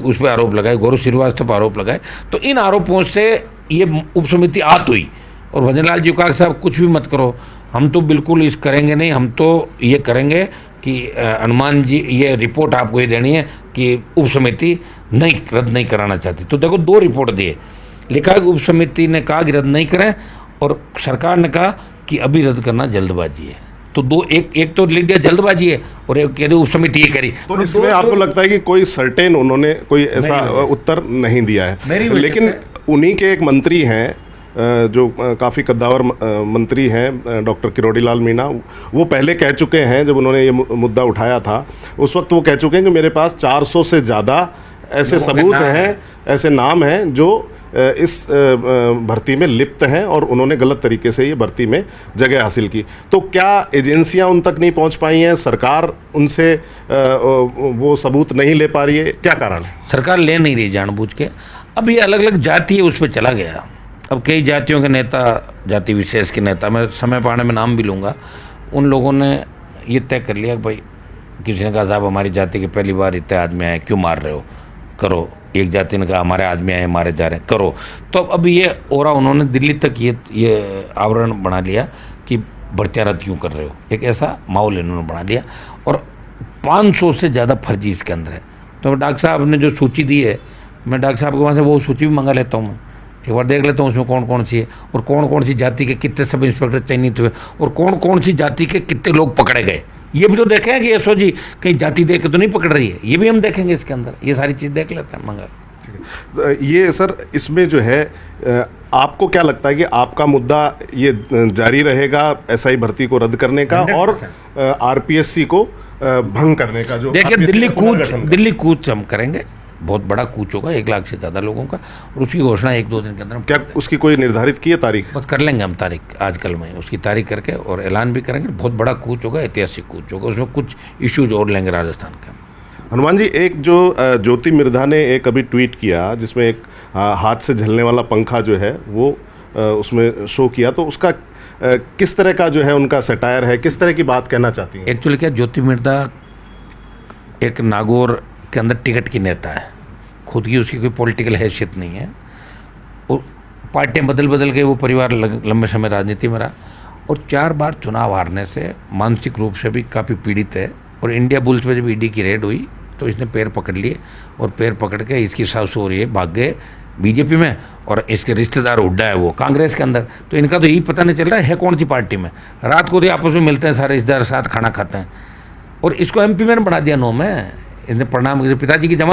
उस पर आरोप लगाए, गौरव श्रीवास्तव पर आरोप लगाए। तो इन आरोपों से ये उप समिति आत हुई और भजनलाल जी को कहा साहब कुछ भी मत करो, हम तो बिल्कुल इस करेंगे नहीं, हम तो ये करेंगे कि हनुमान जी ये रिपोर्ट आपको ये देनी है कि उप समिति नहीं रद्द नहीं कराना चाहती। तो देखो 2 रिपोर्ट दिए, लिखा कि उप समिति ने कहा कि रद्द नहीं करें और सरकार ने कहा कि अभी रद्द करना जल्दबाजी है। तो एक तो लिख दिया जल्दबाजी है और एक कह दे उप समिति ये करी। तो इसमें आपको लगता है कि कोई सर्टेन उन्होंने कोई ऐसा उत्तर नहीं दिया है, लेकिन उन्हीं के एक मंत्री हैं जो काफ़ी कद्दावर मंत्री हैं, डॉक्टर किरोड़ी लाल मीणा, वो पहले कह चुके हैं, जब उन्होंने ये मुद्दा उठाया था उस वक्त वो कह चुके हैं कि मेरे पास 400 से ज़्यादा ऐसे सबूत हैं, ऐसे नाम हैं जो इस भर्ती में लिप्त हैं और उन्होंने गलत तरीके से ये भर्ती में जगह हासिल की। तो क्या एजेंसियां उन तक नहीं पहुंच पाई हैं, सरकार उनसे वो सबूत नहीं ले पा रही है, क्या कारण है? सरकार ले नहीं रही जानबूझ के। अब ये अलग अलग जाति है उस पर चला गया। अब कई जातियों के नेता, जाति विशेष के नेता, मैं समय पाने में नाम भी लूँगा, उन लोगों ने ये तय कर लिया कि भाई किसी ने कहा साहब हमारी जाति के पहली बार इतने आदमी आए, क्यों मार रहे हो, करो। एक जाति ने कहा हमारे आदमी आए मारे जा रहे हैं, करो। तो अब ये ओरा उन्होंने दिल्ली तक ये आवरण बना लिया कि भर्तियाँ रद्द क्यों कर रहे हो, एक ऐसा माहौल इन्होंने बना लिया। और 500 से ज़्यादा फर्जी इसके अंदर है। तो डॉक्टर साहब ने जो सूची दी है, मैं डॉक्टर साहब के वहाँ से वो सूची भी मंगा लेता हूँ, मैं एक बार देख लेता हूँ उसमें कौन कौन सी है और कौन कौन सी जाति के कितने सब इंस्पेक्टर चयनित हुए और कौन कौन सी जाति के कितने लोग पकड़े गए। ये भी तो देखें कि यशो जी कहीं जाति देख के तो नहीं पकड़ रही है, ये भी हम देखेंगे इसके अंदर, ये सारी चीज़ देख लेते हैं मंगा। ये सर इसमें जो है आपको क्या लगता है कि आपका मुद्दा ये जारी रहेगा एसआई भर्ती को रद्द करने का और आरपीएससी को भंग करने का? जो देखिए दिल्ली कूच हम करेंगे, बहुत बड़ा कूच होगा, 1 लाख से ज़्यादा लोगों का, और उसकी घोषणा 1-2 दिन के अंदर। क्या उसकी कोई निर्धारित की है तारीख? बस कर लेंगे हम तारीख, आज कल में उसकी तारीख करके और ऐलान भी करेंगे। बहुत बड़ा कूच होगा, ऐतिहासिक कूच होगा, उसमें कुछ इशू जोड़ लेंगे राजस्थान के। हनुमान जी, एक जो ज्योति मिर्धा ने एक अभी ट्वीट किया जिसमें एक हाथ से झलने वाला पंखा जो है वो उसमें शो किया, तो उसका किस तरह का जो है उनका सटायर है, किस तरह की बात कहना चाहती हैं? एक्चुअली क्या, ज्योति मिर्धा एक नागौर के अंदर टिकट की नेता है, खुद की उसकी कोई पॉलिटिकल हैसियत नहीं है, और पार्टियां बदल गई, वो परिवार लंबे समय राजनीति में रहा और 4 बार चुनाव हारने से मानसिक रूप से भी काफ़ी पीड़ित है। और इंडिया बुल्स में जब ईडी की रेड हुई तो इसने पैर पकड़ लिए और पैर पकड़ के इसकी सासू और ये भाग गए बीजेपी में, और इसके रिश्तेदार उड्डा है वो कांग्रेस के अंदर। तो इनका तो यही पता नहीं चल रहा है कौन सी पार्टी में। रात को तो आपस में मिलते हैं सारे रिश्तेदार, साथ खाना खाते हैं, और इसको एमपी में बना दिया 9 में। इसने प्रणाम पिताजी की जमा